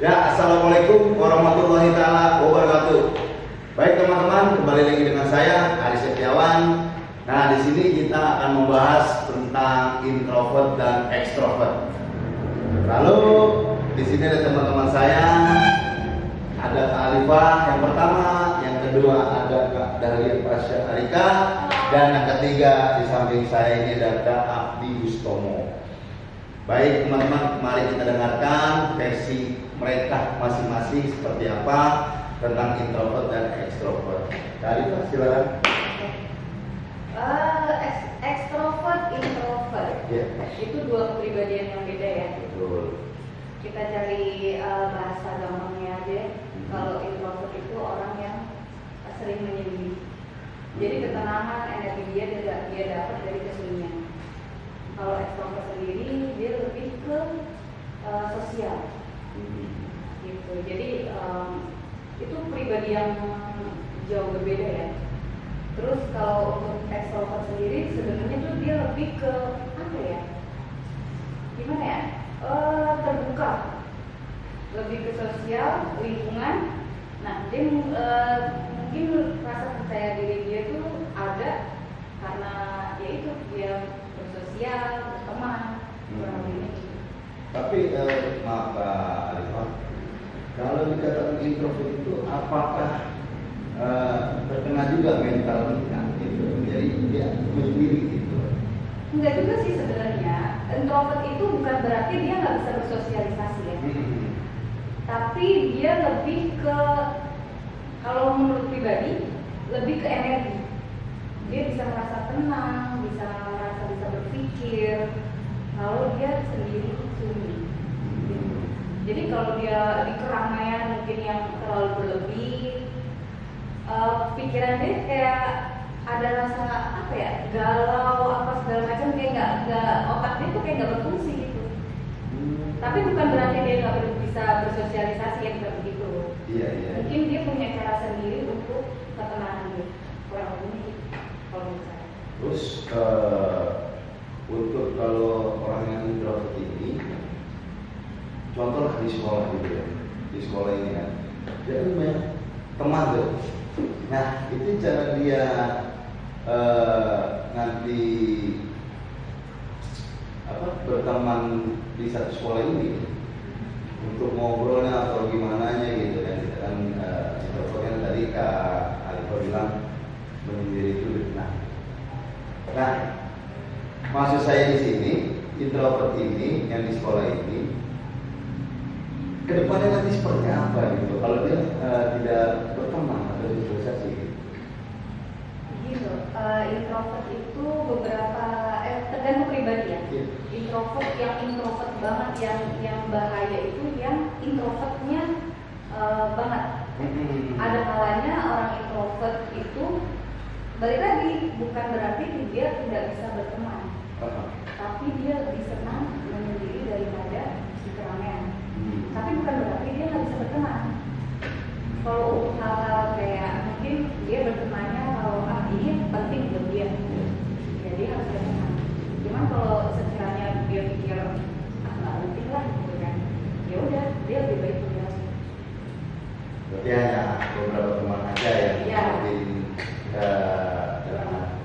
Ya, assalamualaikum warahmatullahi taala wabarakatuh. Baik teman-teman, kembali lagi dengan saya Ari Setiawan. Nah, di sini kita akan membahas tentang introvert dan extrovert. Lalu di sini ada teman-teman saya, ada Kak Alifah yang pertama, yang kedua ada Kak Dahlia Pasha Arika, dan yang ketiga di samping saya ini ada Kak Abdi Gustomo. Baik teman-teman, mari kita dengarkan versi mereka masing-masing seperti apa tentang introvert dan extrovert. Kali Pak, silakan. Extrovert, introvert, itu dua kepribadian yang beda ya. Betul. Kita cari bahasa gampangnya aja. Kalau introvert itu orang yang sering menyendiri. Jadi ketenangan, energi dia dapat dari kesunyian. Kalau extrovert sendiri dia lebih ke sosial. Gitu. Jadi itu pribadi yang jauh berbeda ya. Terus kalau untuk extrovert sendiri sebenarnya tuh dia lebih ke apa ya? Gimana ya? Terbuka, lebih ke sosial, lingkungan. Nah, dia mungkin rasa percaya diri dia tuh ada karena ya itu dia bersosial, berteman, kurang lebih. Tapi maaf Kak Alifah, kalau dikatakan introvert itu apakah terkena juga mentalnya gitu? Jadi dia sendiri gitu? Enggak juga sih sebenarnya. Introvert itu bukan berarti dia nggak bisa bersosialisasi ya. Tapi dia lebih ke, kalau menurut pribadi, lebih ke energi. Dia bisa merasa tenang, bisa berpikir. Kalau dia sendiri sunyi. Jadi kalau dia di keramaian mungkin yang terlalu berlebih, pikiran dia kayak ada rasa apa ya, galau apa segala macam, kayak nggak otak dia tuh kayak nggak berfungsi gitu. Tapi bukan berarti dia nggak bisa bersosialisasi ya, bukan begitu. Iya. Mungkin dia punya cara sendiri untuk ketenangan dia. Kurang lebih kalau misalnya. Terus untuk kalau orang yang introvert ini, contoh di sekolah gitu ya, di sekolah ini kan, dia kan banyak teman tuh. Nah, itu cara dia nanti berteman di satu sekolah ini untuk ngobrolnya atau gimana nya gitu kan. Kita kan introvert kan tadi Kak Alifah bilang menyendiri itu. Nah, maksud saya di sini introvert ini yang di sekolah ini kedepannya nanti seperti apa gitu kalau dia tidak berteman atau bersosialisasi gitu. Introvert itu beberapa tergantung pribadi ya. Introvert banget yang bahaya itu yang introvertnya banget. Ada kalanya orang introvert itu balik lagi, bukan berarti dia tidak bisa berteman, tapi dia lebih senang menyendiri daripada di keramaian. Tapi bukan berarti dia nggak bisa berteman. Kalau untuk hal-hal kayak mungkin dia bertemannya kalau ini penting buat dia, ya dia harus berteman. Cuman kalau sekiranya dia pikir nggak penting lah gitu kan, ya udah dia lebih baik tinggal. Berarti hanya beberapa teman aja yang mungkin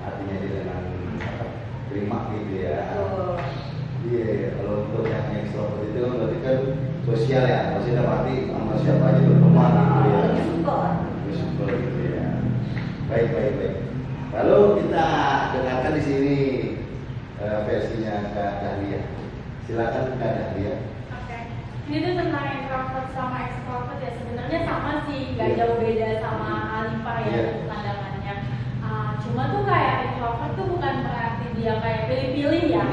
artinya dia dengan terima gitu ya. Iya, kalau untuk yang extrovert itu kan berarti kan sosial ya, maksudnya berarti sama siapa aja berteman gitu ya. Lebih support gitu ya. Baik. Lalu kita dengarkan di sini versinya Kak Dahlia. Silakan Kak Dahlia. Oke. Ini tuh tentang introvert sama extrovert ya, sebenarnya sama sih, nggak jauh beda sama Alifah ya pandangannya. Cuma tuh kayak introvert tuh bukan berarti dia kayak pilih-pilih ya.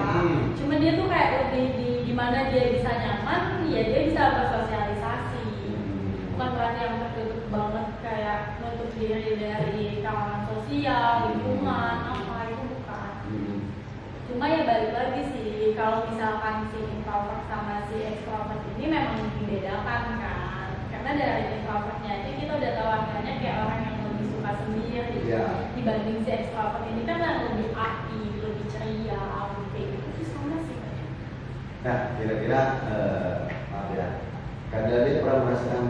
Cuma dia tuh kayak lebih di mana dia bisa nyaman, ya dia bisa bersosialisasi. Bukan berarti yang tertutup banget kayak nutup diri dari kalangan sosial, lingkungan, apa itu bukan. Cuma ya balik lagi sih, kalau misalkan si introvert sama si extrovert ini memang dibedakan kan. Karena dari introvertnya aja kita udah tahu angkanya kayak orang yang lebih suka sendiri. Dibanding si extrovert ini kan lebih aktif, lebih ceria, lebih kayak gitu sih sama sih. Nah, kira-kira maaf ya, Kadang pernah merasakan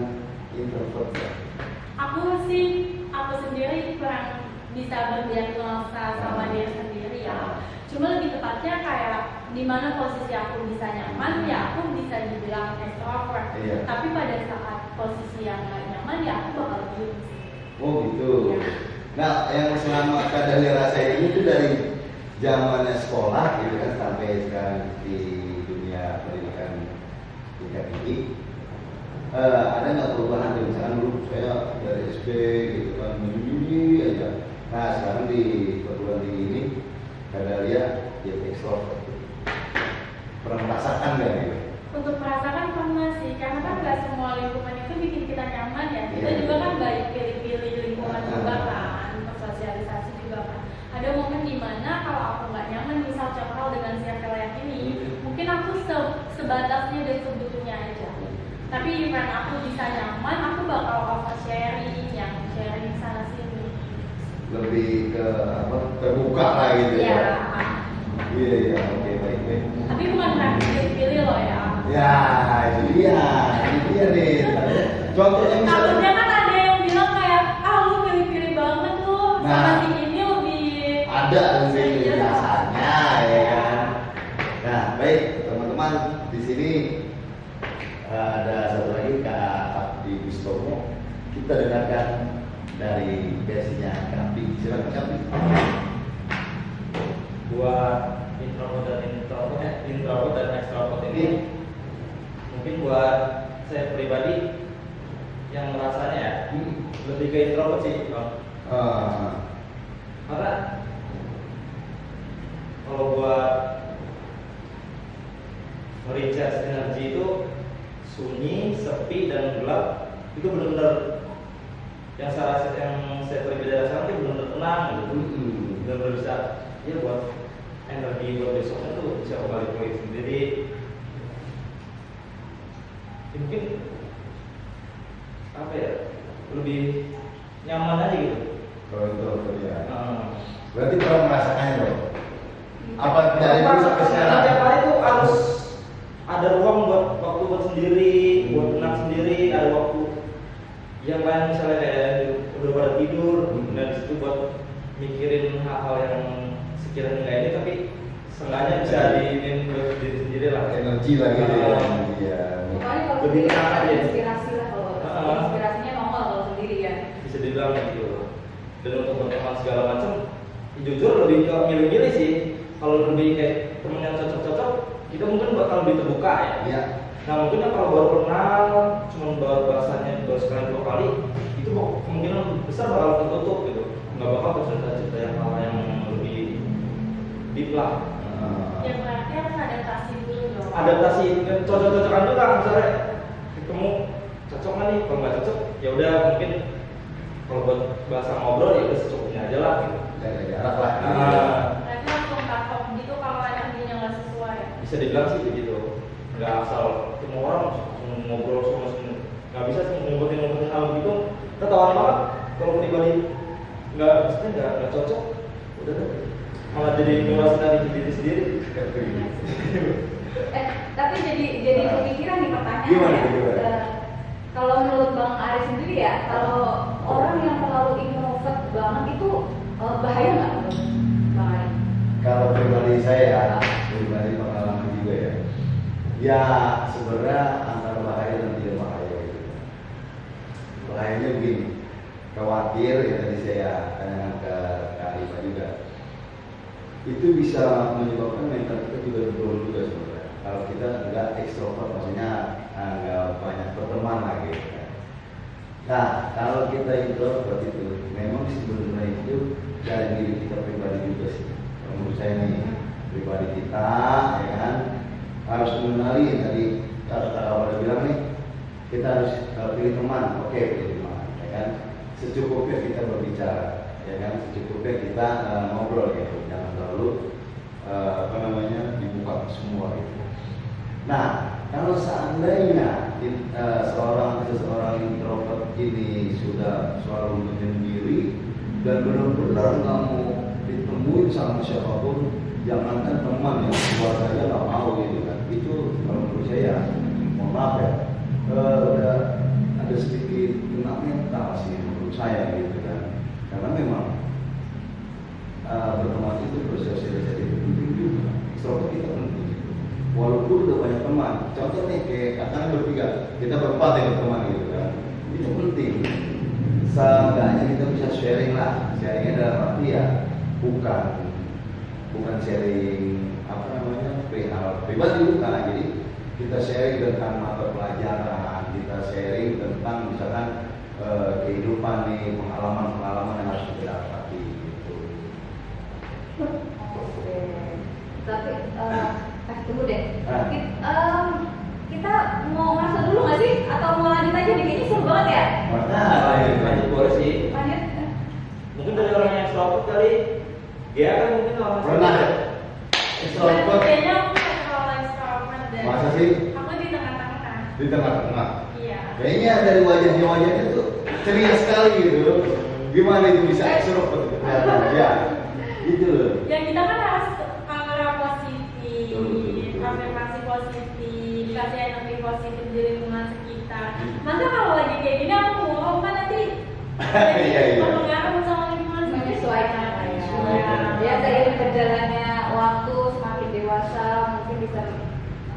introvert ya? Aku sendiri kurang bisa berdiagnosa sama diri sendiri ya. Cuma lebih tepatnya kayak di mana posisi aku bisa nyaman ya aku bisa dibilang extrovert. Iya. Tapi pada saat posisi yang nggak nyaman ya aku bakal diem sih. Oh gitu. Iya. Nah, yang selama Kadali rasain ini tuh dari zamannya sekolah gitu kan sampai sekarang di dunia pendidikan tingkat tinggi. Ada nggak perubahan tuh? Misalkan dulu saya dari SD gitu kan menyendiri aja. Nah sekarang di perguruan tinggi ini Kadalia jadi extrovert. Pernah merasakan nggak gitu? Untuk merasakan pernah sih, karena kan nggak semua lingkungan itu bikin kita nyaman ya. Kita Iya. juga kan baik pilih-pilih lingkungan juga kan, bersosialisasi juga kan. Ada momen dimana kalau aku nggak nyaman misal contoh dengan circle yang ini, mungkin aku sebatasnya dan sebetulnya aja. Tapi karena aku bisa nyaman, aku bakal oversharing, yang sharing sana sini. Lebih ke apa? Terbuka lah gitu Iya. ya? Iya, oke, baik. Tapi bukan berarti pilih-pilih loh ya. Ya, itu dia nih. Contohnya misalnya, Takutnya kan ada yang bilang kayak, lu pilih-pilih banget tuh, sama Nah, si ini lebih ada mungkin serius. biasanya ya kan. Nah, baik teman-teman, di sini ada satu lagi Kak Abdi Bistomo. Kita dengarkan dari versinya Kak Abdi. Silakan Kak Abdi. Buat introvert dan extrovert ini mungkin buat saya pribadi yang merasanya ya lebih ke introvert sih Bang. Karena kalau buat recharge energi itu sunyi, sepi dan gelap itu benar-benar yang saya pribadi rasakan itu benar-benar tenang gitu. Benar-benar bisa ya buat energi buat besoknya tuh bisa kembali pulih sendiri. Ya, mungkin apa ya lebih nyaman aja gitu. Kalau itu ya. Nah, Berarti pernah merasakannya dong. Apa dari dulu sampai sekarang? Setiap hari tuh harus ada ruang buat waktu buat sendiri, buat tenang sendiri, ada waktu yang lain misalnya kayak udah pada tidur, dan disitu buat mikirin hal-hal yang sekiranya nggak ini tapi seenggaknya bisa diinin buat diri sendiri lah. Energi lagi ya. Iya. Pokoknya kalau Lebih sendiri tenang ada aja. inspirasi lah kalau inspirasinya nongol kalau sendiri ya. Bisa dibilang gitu. Dan untuk teman segala macam, ya jujur lebih ke milih-milih sih. Kalau lebih kayak temen yang cocok-cocok, kita mungkin bakal lebih terbuka ya. Iya. Nah mungkin kan kalau baru kenal, cuma baru bahasanya baru sekali 2 kali, itu kemungkinan besar bakal tertutup gitu. Nggak bakal cerita-cerita yang hal yang lebih deep lah. Ya berarti harus adaptasi dulu dong. Adaptasi dan cocok-cocokan juga misalnya ketemu cocok nggak nih, kalau nggak cocok ya udah mungkin kalau buat bahasa ngobrol ya udah secukupnya aja lah gitu. Jaga jarak lah. Berarti langsung cut gitu kalau energinya nggak sesuai. Bisa dibilang sih begitu, nggak asal ketemu orang langsung ngobrol sama semua, nggak bisa sih ngumpetin hal begitu. Ketahuan banget kalau pribadi nggak cocok, udah deh. Malah jadi ngurasin dari diri sendiri. Tapi jadi kepikiran nih pertanyaan Gimana, ya. gimana? Kalau menurut Bang Aris sendiri ya, kalau orang yang terlalu introvert banget itu bahaya nggak menurut Bang Aris? Kalau pribadi saya, pribadi pengalaman juga ya. Ya sebenarnya antara bahaya dan tidak bahaya gitu. Bahayanya begini, khawatir ya tadi saya tanyakan ke Kak Alifa juga. Itu bisa menyebabkan mental kita juga turun juga sebenarnya. Kalau kita nggak ekstrovert, maksudnya nggak banyak berteman lagi. Nah, kalau kita introvert itu memang sebenarnya itu dari diri kita pribadi juga sih. Menurut saya nih pribadi kita, ya kan, harus mengenali tadi kata-kata awal bilang nih, kita harus pilih teman, oke pilih teman, ya kan. Secukupnya kita berbicara, ya kan, secukupnya kita ngobrol gitu, jangan terlalu dibuka semua gitu. Nah, kalau seandainya seseorang introvert ini sudah selalu menyendiri dan benar-benar nggak mau ditemuin sama siapapun, jangankan teman yang keluarga aja nggak mau gitu kan. Itu kalau menurut saya, mohon maaf ya, sedikit kena mental sih menurut saya gitu kan, karena memang berteman itu bersosialisasi itu penting juga, ekstrovert kita penting. Walaupun udah banyak teman, contoh nih kayak katakan bertiga, kita berempat yang berteman gitu kan, itu penting. Seenggaknya kita bisa sharing lah, sharingnya dalam arti ya bukan sharing apa namanya perihal pribadi bukan, jadi kita sharing tentang mata pelajaran, kita sharing tentang misalkan kehidupan nih, pengalaman yang harus kita dapati gitu. Oke. Tapi tunggu deh. Kita mau masuk dulu nggak sih? Atau mau lanjut aja nih? Kayaknya seru banget ya. Lanjut boleh sih. Lanjut. Mungkin dari orang yang extrovert kali, dia kan mungkin orang Pernah ya? Extrovert? Kayaknya aku nggak terlalu extrovert deh. Masa sih? Aku di tengah-tengah. Di tengah-tengah. Iya. Kayaknya dari wajahnya tuh ceria sekali gitu. Gimana itu bisa extrovert? Ya, itu loh. Ya kita kan harus aura positif, Betul. afirmasi positif, kasih energi positif di lingkungan sekitar. Maka kalau lagi kayak gini aku ngomong kan nanti Iya, iya. berpengaruh sama lingkungan sekitar. Menyesuaikan lah ya. Menyesuaikan. Ya seiring berjalannya waktu semakin dewasa mungkin bisa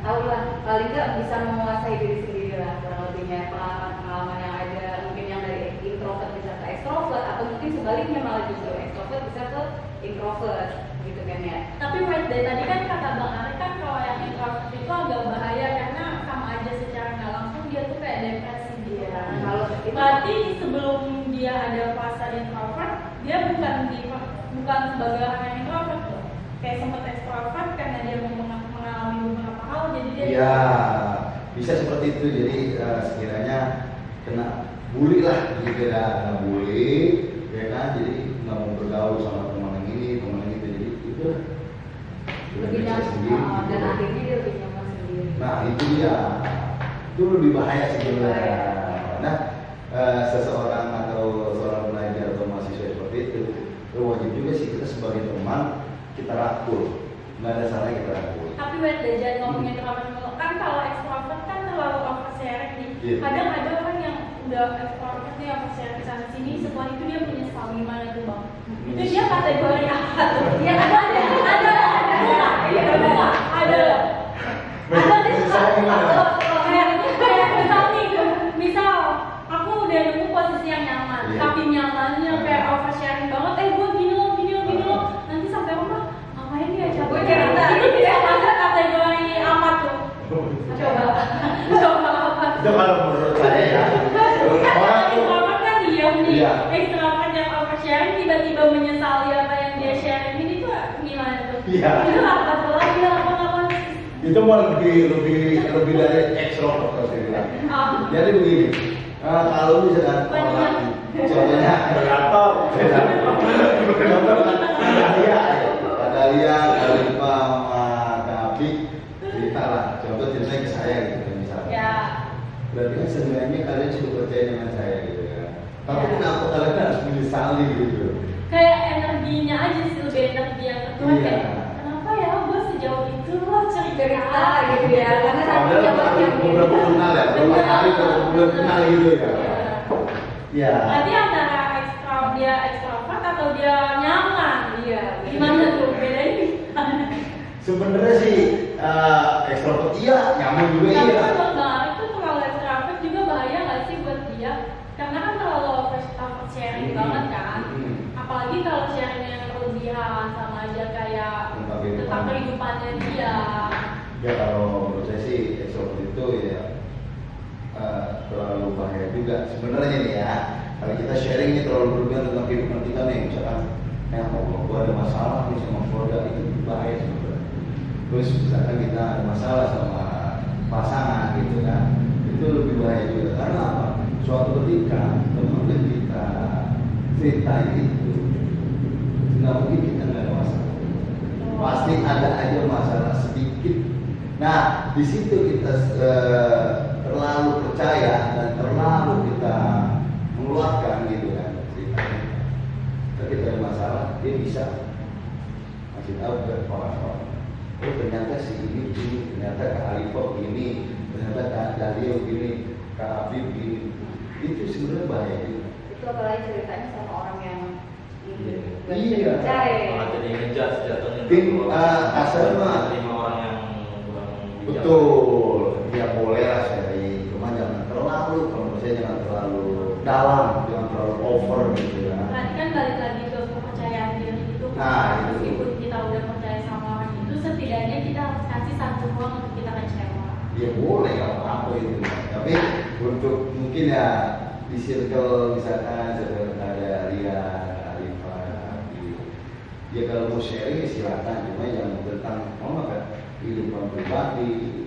tahu lah, paling nggak bisa menguasai diri sendiri lah, kurang lebihnya pengalaman yang ada, mungkin yang dari introvert bisa ke extrovert atau mungkin sebaliknya malah justru extrovert bisa ke introvert gitu kan ya. Tapi dari tadi kan kata Bang Ari kan kalau yang introvert itu agak bahaya karena sama aja secara nggak langsung dia tuh kayak depresi gitu. Iya, kalau itu Berarti sebelum dia ada fase introvert, dia bukan sebagai orang yang introvert loh. Kayak sempat extrovert karena dia mengalami beberapa hal, jadi dia Iya, bisa seperti itu. Jadi sekiranya kena bully lah, gitu ya, kena bully, ya kan? Jadi nggak mau bergaul sama teman yang ini, teman yang itu, jadi itu lebih bisa nyaman sendiri. dan Gitu. akhirnya dia lebih nyaman sendiri. Nah itu dia, itu lebih bahaya sebenarnya. Nah seseorang atau seorang pelajar atau mahasiswa seperti itu wajib juga sih kita sebagai teman kita rangkul, nggak ada salahnya kita rangkul. tapi jangan ngomongin introvert mulu. Kan kalau extrovert kan terlalu oversharing nih. Iya. Kadang ada orang yang udah extrovert nih oversharing sana sini, setelah itu dia menyesal. Gimana tuh Bang? Itu dia kategori apa tuh? Ya ada Iya, Menyesal gimana? kayak misal nih, misal aku udah nemu posisi yang nyaman, Iya. tapi nyamannya kayak oversharing banget. Gue gini loh. Nanti sampai rumah ngapain dia Gue capek? cerita. Itu bisa masuk kategori apa tuh? Coba apa? Itu kalau menurut saya ya, Kan orang tuh introvert kan diam nih, Iya. extrovert yang oversharing tiba-tiba menyesali apa yang dia sharing ini tuh gimana tuh? Iya. Itu apa tuh lagi apa? itu mau lebih dari ekstrovert kalau saya bilang. Jadi begini, kalau misalkan orang contohnya berapa? Contoh Kadalia, Kalifa, sama Kak cerita lah. Contoh ceritanya ke saya gitu misalnya. Ya. Berarti kan sebenarnya kalian cukup percaya dengan saya gitu ya. Tapi kenapa kalian harus menyesali gitu? Kayak energinya aja sih, lebih energi yang kedua Iya. kayak kenapa ya gue sejauh itu lo cerita gitu ya, karena Padahal nantinya baru banyak beberapa kenal ya, beberapa hari beberapa bulan kenal gitu ya. Ya. Berarti antara dia ekstrovert atau dia nyaman? Iya. Gimana tuh bedanya? Gimana? Sebenarnya sih ekstrovert iya, nyaman juga Tapi iya. menurut Bang Arif tuh terlalu ekstrovert juga bahaya nggak sih buat dia? Karena kan terlalu oversharing banget kan. Apalagi kalau sharingnya yang berlebihan sama aja kayak tentang kehidupannya dia. Ya kalau menurut saya sih ekstrovert itu ya terlalu bahaya juga. Sebenarnya nih ya, kalau kita sharing ini terlalu berlebihan tentang kehidupan kita nih, misalkan, gua ada masalah nih sama keluarga, itu bahaya sebenarnya. Terus misalkan kita ada masalah sama pasangan gitu kan, itu lebih bahaya juga. Karena apa? Suatu ketika teman kita cerita itu, nggak mungkin kita nggak ada masalah. Pasti ada aja masalah sedikit. Nah, di situ kita terlalu percaya dan terlalu kita mengeluarkan gitu kan ceritanya. Ketika ada masalah, dia bisa kasih tahu ke orang-orang. Oh ternyata si ini, ternyata Kak Alifah ini, ternyata Kak Dalio ini, Kak Afif ini. Itu sebenarnya bahaya juga. Itu apalagi ceritanya sama orang yang Iya. Malah jadi ngejudge jatuhnya. Kasar mah. Terima orang yang kurang bijak. Betul, ya boleh lah sharing, cuma jangan terlalu, kalau menurut saya jangan terlalu dalam, jangan terlalu over gitu ya. Berarti kan balik lagi ke kepercayaan diri itu. Nah, itu. Meskipun kita udah percaya sama orang itu, setidaknya kita harus kasih satu ruang untuk kita kecewa. Ya boleh kalau apa itu, tapi untuk mungkin ya di circle misalkan circle ada Ria, Arifah, ya kalau mau sharing silakan, cuma jangan tentang kan kehidupan pribadi,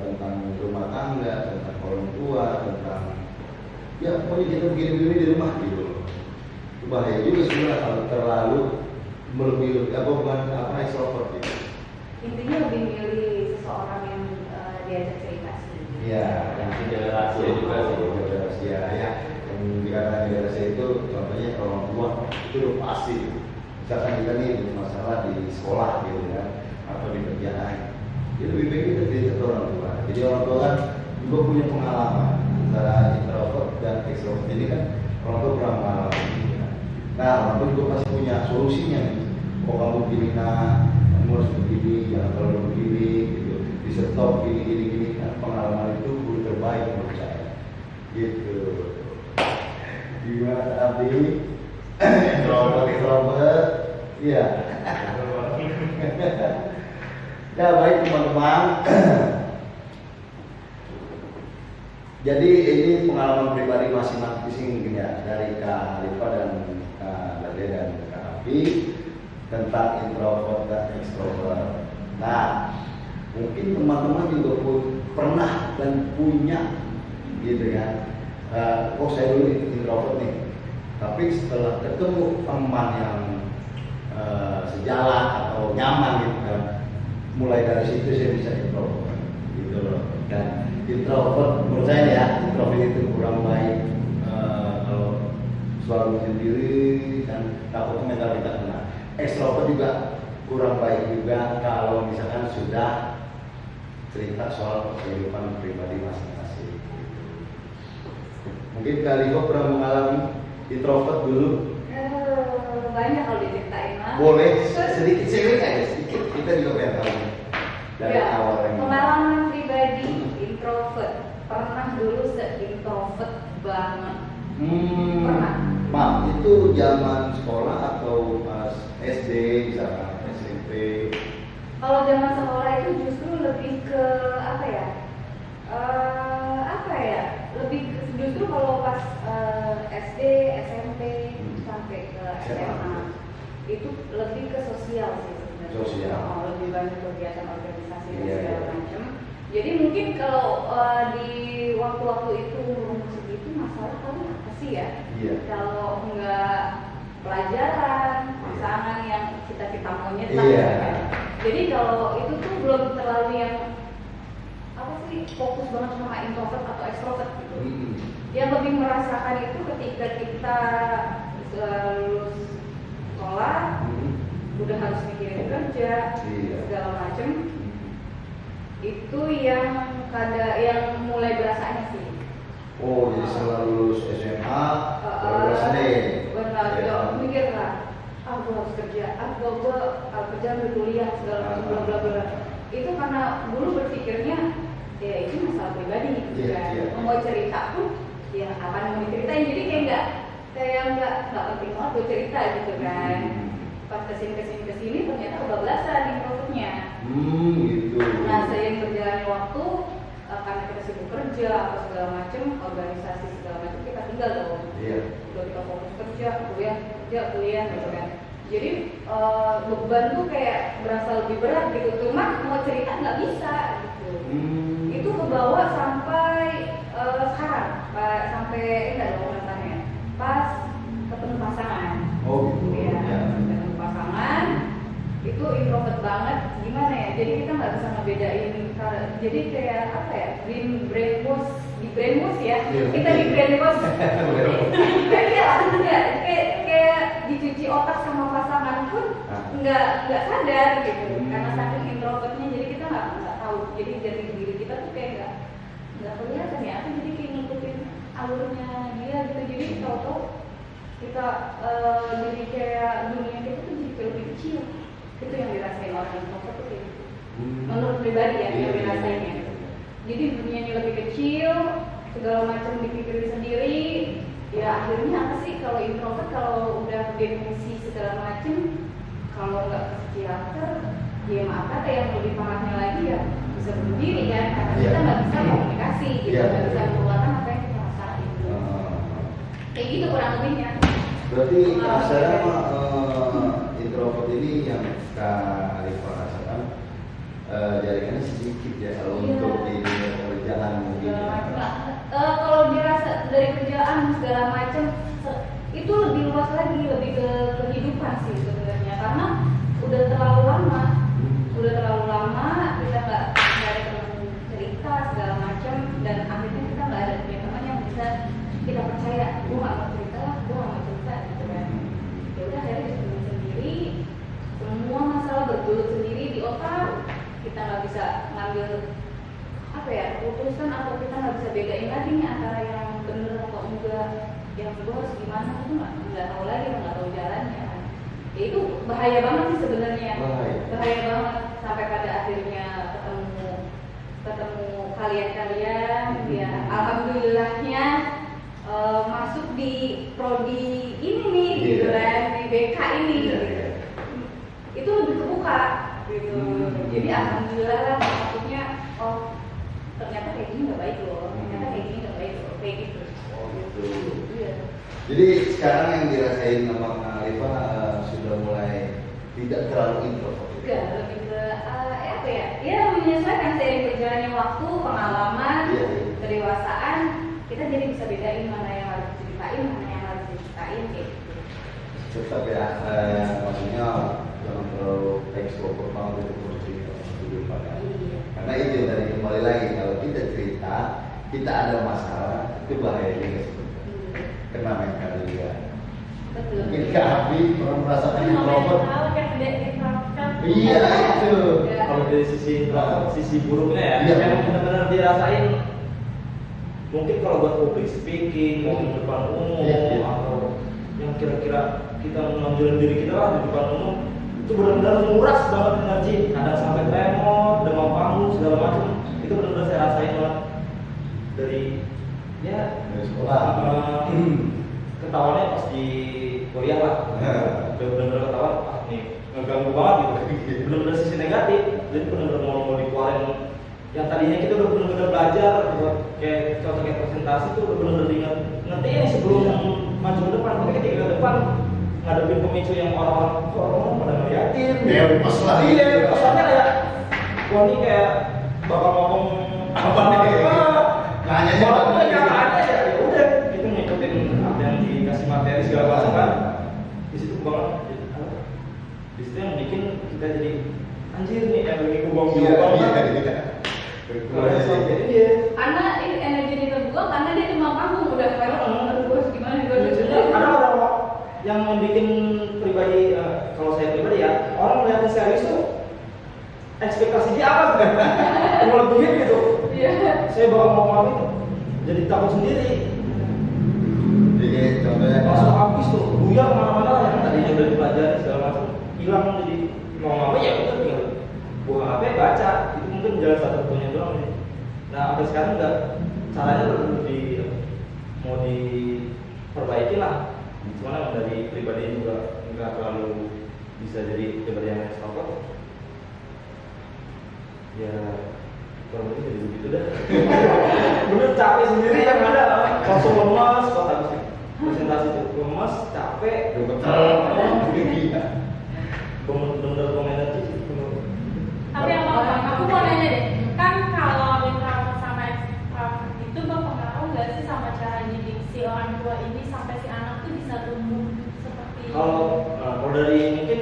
tentang rumah tangga, tentang orang tua, tentang ya pokoknya kita begini-begini di rumah gitu loh. Itu bahaya juga sebenarnya kalau terlalu melebihi apa extrovert gitu. intinya lebih milih seseorang yang diajak cerita sih. Iya, yang tidak rahasia juga sih. Rahasia ya. Yang dikatakan tidak rahasia itu contohnya orang tua itu udah pasti. Misalkan kita nih punya masalah di sekolah gitu kan, atau di kerjaan, itu lebih baik kita cerita ke orang tua. Jadi orang tua kan juga punya pengalaman antara introvert dan extrovert. Jadi kan orang tua pernah mengalami gitu kan. Nah orang tua juga pasti punya solusinya nih. Oh kamu begini nak, kamu harus begini, jangan terlalu begini, gitu. Di stop gini. Kan pengalaman itu guru terbaik menurut saya. Gitu. Gimana Abi? Introvert, iya. Ya baik teman-teman. Jadi ini pengalaman pribadi masing-masing mungkin ya dari Kak Alifa dan Kak Dade dan Kak Abi tentang introvert dan extrovert. Nah, mungkin teman-teman juga pun pernah dan punya gitu kan. Oh saya dulu introvert nih. Tapi setelah ketemu teman yang sejalan atau nyaman gitu kan, mulai dari situ saya bisa introvert gitu loh. Dan introvert menurut saya ya, introvert itu kurang baik kalau selalu sendiri dan takutnya mental kita kena. Extrovert juga kurang baik juga kalau misalkan sudah cerita soal kehidupan pribadi masing-masing. Mungkin Kak Rivo pernah mengalami introvert dulu? Banyak kalau diceritain mah. Boleh sedikit sharing aja sedikit. Kita juga pengen tahu dari Ya, awalnya. pengalaman pribadi introvert. Pernah dulu se-introvert banget. Pernah. Maaf, itu zaman sekolah atau pas SD misalkan SMP? Kalau zaman sekolah itu justru lebih ke apa ya? Lebih justru kalau pas SD, SMP sampai ke SMA itu lebih ke sosial sih sebenarnya. Sosial. Lebih banyak kegiatan organisasi dan Iya, segala iya. macam. Jadi mungkin kalau di waktu-waktu itu umur segitu masalah kamu apa sih ya? Iya. Kalau nggak pelajaran, pasangan yang kita maunya Iya. Jadi kalau itu tuh belum terlalu yang apa sih fokus banget sama introvert atau extrovert gitu. Yang lebih merasakan itu ketika kita lulus sekolah, udah harus mikirin kerja, Iya. segala macem. Itu yang mulai berasanya sih. Oh, jadi setelah lulus SMA, baru berasa deh. Benar, Iya. udah mikir lah, gue harus kerja, gue kerja ambil kuliah segala macam bla bla bla. Itu karena dulu berpikirnya ya itu masalah pribadi gitu Iya, kan. iya. Mau cerita pun ya apa yang mau diceritain, jadi kayak nggak penting banget gue cerita gitu kan. Pas kesini ternyata kebablasan introvertnya. Gitu. Nah, seiring berjalannya waktu, karena kita sibuk kerja apa segala macam, organisasi segala macam, kita tinggal dong. Iya. Udah kita fokus kerja kuliah gitu kan. Jadi beban tuh kayak berasa lebih berat gitu. Cuma mau cerita nggak bisa gitu. Itu kebawa sampai sekarang, sampai enggak ada momennya. Pas ketemu pasangan. Oh gitu. Iya, Ya. ketemu pasangan itu introvert banget. Gimana ya? Jadi kita nggak bisa ngebedain. Jadi kayak apa ya? Di brainwash ya. Iya. Kita di brainwash. Iya, kayak dicuci otak sama pasangan pun nggak sadar gitu. Karena saking introvertnya, jadi kita nggak tahu. Jadi dari diri kita tuh kayak nggak kelihatan ya. Jadi kayak ngikutin alurnya kita jadi kayak dunia kita tuh jadi kayak lebih kecil. Itu yang dirasain orang introvert tuh kayak gitu. Menurut pribadi ya, yang dirasainnya. Jadi dunianya lebih kecil, segala macam dipikirin sendiri. Ya akhirnya apa sih kalau introvert, kalau udah definisi segala macam, kalau nggak ke psikiater, ya maaf kata yang lebih parahnya lagi ya bisa bunuh diri kan, karena kita nggak bisa komunikasi, gitu, nggak bisa mengeluarkan apa yang kita rasain. Gitu. Kayak gitu kurang lebihnya. Berarti kasarnya introvert ini yang Kak Arifah rasakan jaringannya sedikit ya kalau untuk di dunia pekerjaan mungkin. Kalau dirasa dari kerjaan segala macam itu lebih luas lagi, lebih ke kehidupan sih sebenarnya, karena udah terlalu lama kita nggak ada teman cerita segala macam, dan akhirnya kita nggak ada punya teman yang bisa kita percaya. Gue nggak mau cerita gitu kan. Ya udah akhirnya kita sendiri, semua masalah bergelut sendiri di otak, kita nggak bisa ngambil apa ya keputusan, atau kita nggak bisa bedain lagi nih antara yang benar atau enggak, yang gue harus gimana itu nggak tahu lagi, nggak tahu jalannya. Ya itu bahaya banget sih sebenarnya, bahaya banget, sampai pada akhirnya ketemu kalian ya alhamdulillahnya masuk di prodi ini nih gitu kan, di BK ini gitu. Itu lebih terbuka gitu. Jadi alhamdulillah lah, maksudnya oh ternyata kayak gini nggak baik loh, ternyata kayak gini nggak baik loh, kayak gitu. Oh gitu. Iya. Jadi sekarang yang dirasain sama Kak Arifah sudah mulai tidak terlalu introvert. Enggak, lebih ke apa ya? Ya menyesuaikan seiring berjalannya waktu, pengalaman, kedewasaan, kita jadi bisa bedain mana yang harus diceritain, mana yang harus diceritain kayak gitu. Tetap ya, maksudnya jangan terlalu ekspor banget untuk cerita kehidupan ya. Iya. Karena itu yang tadi kembali lagi, kalau kita cerita, kita ada masalah, itu bahaya juga sebenarnya. Kena mental juga. Betul. Mungkin Kak Abi pernah merasakan introvert. Iya itu. Kalau dari sisi buruknya ya, Iya. yang benar-benar dirasain, mungkin kalau buat public speaking, ngomong depan umum, Iya. atau yang kira-kira kita menonjolin diri kita lah di depan umum, itu benar-benar menguras banget energi, kadang sampai tremor, demam panggung segala macam. Itu benar-benar saya rasain banget dari ya Dari sekolah. ketawanya pas di kuliah lah, benar-benar ketawa, nih ngeganggu banget gitu, benar-benar sisi negatif, jadi benar-benar mau dikeluarin. Yang tadinya kita udah benar-benar belajar buat kayak contoh kayak presentasi tuh udah benar-benar ngertiin nih sebelum maju ke depan, tapi ketika ke depan ngadepin pemicu yang orang-orang pada ngeliatin. Pas lah. Iya, pasalnya kayak gua nih kayak bakal ngomong Apa nih? Nanya aja. ya udah gitu ngikutin apa yang dikasih materi segala macam kan. Di situ banget. Di situ yang bikin kita jadi anjir nih yang lagi gubang jadi dia Karena ini energi dia terbuang karena dia demam panggung udah kayak gue harus gimana gue harus lucunya ada orang yang bikin pribadi, kalau saya pribadi ya, orang melihatnya serius tuh ekspektasi dia apa gitu, melebihin gitu. Iya. Saya bakal ngomong itu jadi takut sendiri. Jadi contohnya Langsung habis tuh, buyar kemana-mana yang tadinya udah dipelajari segala macam hilang, jadi mau ngapain ya udah tinggal buka HP baca, itu mungkin jalan satu-satunya doang nih. Nah sampai sekarang enggak, caranya mau diperbaiki lah. Cuman emang dari pribadi juga nggak terlalu bisa jadi pribadi yang ekstrovert. Ya kurang lebih jadi begitu dah. Bener capek sendiri yang ada, langsung lemas pas habis presentasi itu, lemas, capek, bener-bener energi sih. Tapi aku mau nanya deh, kan kalau introvert sama extrovert itu berpengaruh nggak sih sama cara didik si orang tua ini sampai si anak tuh bisa tumbuh seperti Kalau dari mungkin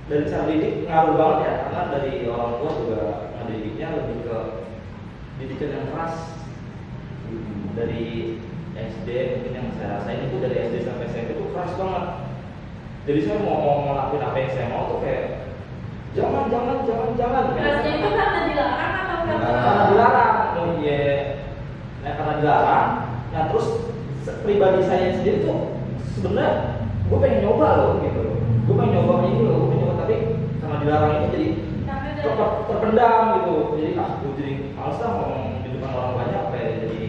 dari cara didik ngaruh banget ya, karena dari orang tua juga ngedidiknya lebih ke didikan yang keras. Dari SD mungkin yang saya rasain itu dari SD sampai SMP itu keras banget. Jadi saya mau ngelakuin apa yang saya mau tuh kayak jangan. kerasnya itu karena dilarang atau Karena dilarang, oh iya, karena dilarang. Nah terus pribadi saya sendiri tuh sebenarnya gue pengen nyoba loh gitu, gue pengen nyoba ini loh, gue pengen nyoba, tapi karena dilarang itu jadi terpendam gitu, jadi gue jadi males lah ngomong di depan orang banyak apa ya, jadi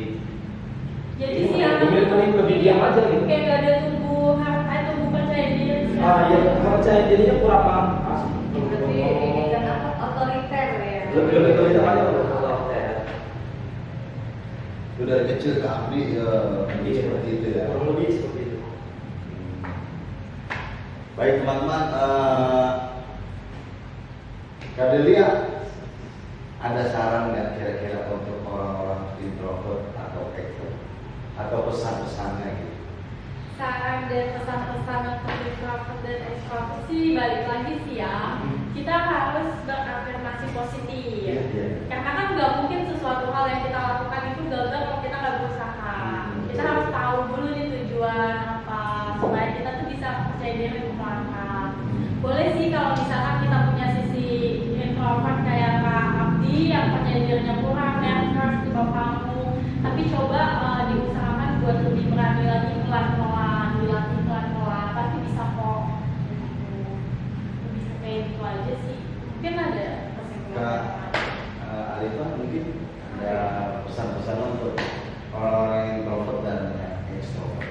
sih yang lebih diam aja gitu. kayak gak ada tumbuh percaya diri. Ya percaya dirinya kurang asli. Berarti ini kan apa, otoriter ya. Lebih otoriter aja otoriter. Itu dari kecil ke Abdi seperti itu ya. Kurang lebih seperti itu. Baik teman-teman, Kak Delia, ada saran nggak kira-kira untuk orang-orang introvert atau extrovert atau pesan-pesannya gitu? Saran dan pesan-pesan untuk introvert dan extrovert sih balik lagi sih ya, kita harus berafirmasi positif. Iya. Karena kan nggak mungkin sesuatu hal yang kita lakukan itu gagal kalau kita nggak berusaha. Kita harus tahu dulu nih tujuan apa supaya kita tuh bisa percaya diri untuk melangkah. Boleh sih kalau misalkan kita punya sisi introvert kayak Kak Abdi yang percaya dirinya kurang, nervous di bapakmu, tapi coba diusahakan buat lebih berani lagi, pelan-pelan, dilatih pelan-pelan, pasti bisa kok. Bisa kayak gitu aja sih. Mungkin ada Kak Alifah mungkin ada pesan-pesan untuk orang-orang introvert dan extrovert.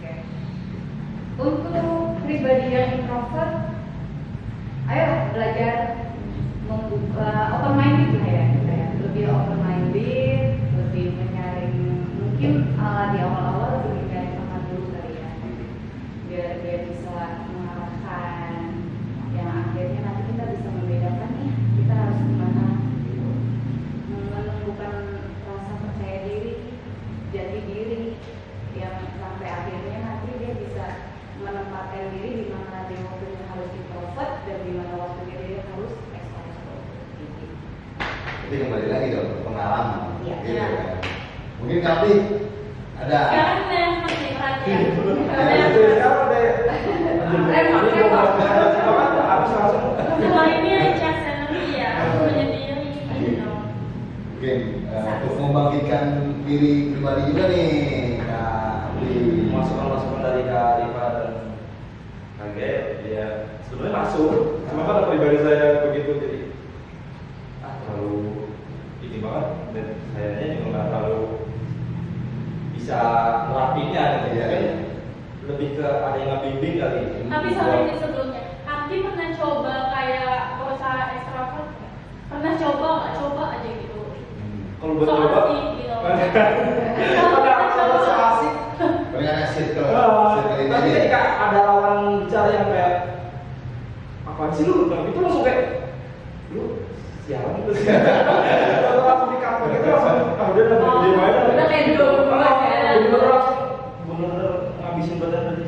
Oke. Untuk pribadi yang introvert, ayo belajar membuka open minded lah ya, kita ya. Lebih open minded, lebih menyaring, mungkin di awal-awal lebih menyaring teman dulu kali ya, biar dia bisa mengarahkan yang akhirnya nanti kita bisa membedakan nih kita harus gimana gitu. Menumbuhkan rasa percaya diri, jati diri yang sampai akhirnya nanti dia bisa menempatkan diri di mana dia waktunya harus introvert dan di mana waktunya dia harus extrovert. Gitu. Jadi kembali lagi dong ke pengalaman. Iya. Gitu kan. Mungkin Kak Abdi ada. sekarang yang masih perhatian. Kalau ini recharge energi ya, aku menyendiri gitu. Mungkin untuk membangkitkan diri pribadi juga nih Kak Abdi. Masukan-masukan dari Kak Rifa dan Kak Gael, ya sebenarnya masuk, cuma kan pribadi saya begitu, jadi terlalu ini banget, dan sayanya juga nggak terlalu bisa merapinya gitu Iya, kan. iya. Lebih ke ada yang ngebimbing kali. Tapi sorry sebelumnya, Abdi pernah coba kayak berusaha extrovert? Pernah coba nggak? Coba aja gitu. Kalau buat So coba asik gitu. ada asik. Banyak circle ini Tapi aja. ketika ada lawan bicara yang kayak apa sih lu? Nah, itu langsung kayak lu sialan gitu sih. Kalau langsung di kantor gitu langsung udah dia main. Udah kayak dulu ya. Bener langsung bener ngabisin badan tadi.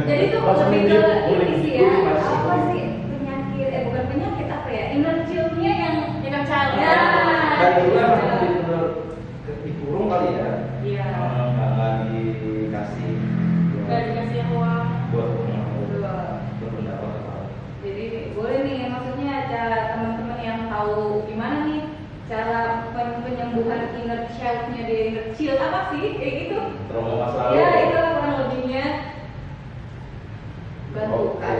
Jadi tuh Langsung lebih ke bullying, ini sih ya, bullying masih. apa sih penyakit, bukan penyakit apa ya, inner child-nya yang Inner child. Ya. Dan dulu emang bener dikurung kali ya. Iya. Nggak dikasih Nggak dikasih ruang. buat Betul. berpendapat apa. Jadi boleh nih, maksudnya cara teman-teman yang tahu gimana nih cara penyembuhan inner child-nya di inner child apa sih kayak gitu? Trauma masa lalu. Ya itulah kurang lebihnya. Bantu Oke. kan?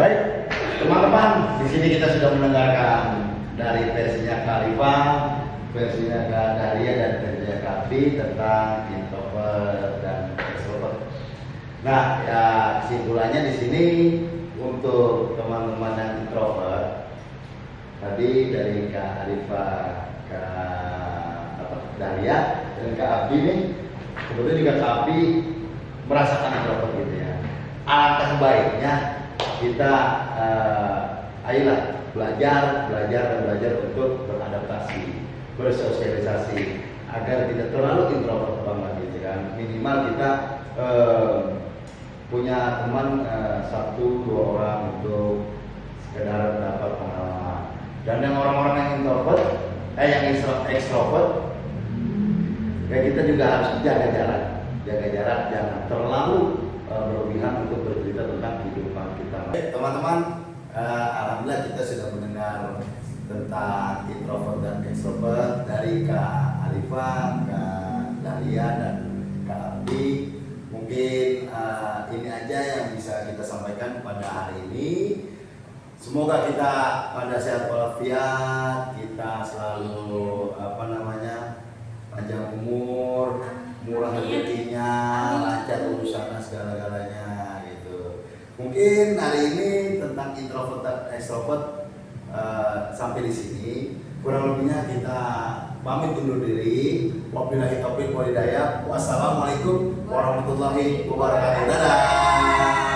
Baik, teman-teman, di sini kita sudah mendengarkan dari versinya Kak Rifa, versinya Kak Daria dan versinya Kak Abdi tentang introvert dan extrovert. Nah, ya kesimpulannya di sini untuk teman-teman yang introvert, tadi dari Kak Arifa, Kak Daria dan Kak Abdi nih, kebetulan juga Kak Abdi merasakan introvert gitu ya. Alangkah baiknya kita ayolah belajar untuk beradaptasi, bersosialisasi agar tidak terlalu introvert banget gitu kan. Minimal kita punya teman 1-2 orang untuk sekedar dapat pengalaman. Dan yang orang-orang yang introvert, yang extrovert, ya kita juga harus jaga jarak, jangan terlalu berlebihan untuk bercerita tentang kehidupan kita. Teman-teman, alhamdulillah kita sudah mendengar tentang introvert dan extrovert dari Kak Alifa, Kak Dahlia dan Kak mungkin ini aja yang bisa kita sampaikan pada hari ini. Semoga kita pada sehat walafiat, kita selalu panjang umur, murah rezekinya, lancar urusannya segala-galanya gitu. Mungkin hari ini tentang introvert dan extrovert sampai di sini. Kurang lebihnya kita pamit undur diri. Wabillahi taufiq wal hidayah. Wassalamualaikum warahmatullahi wabarakatuh. Dadah.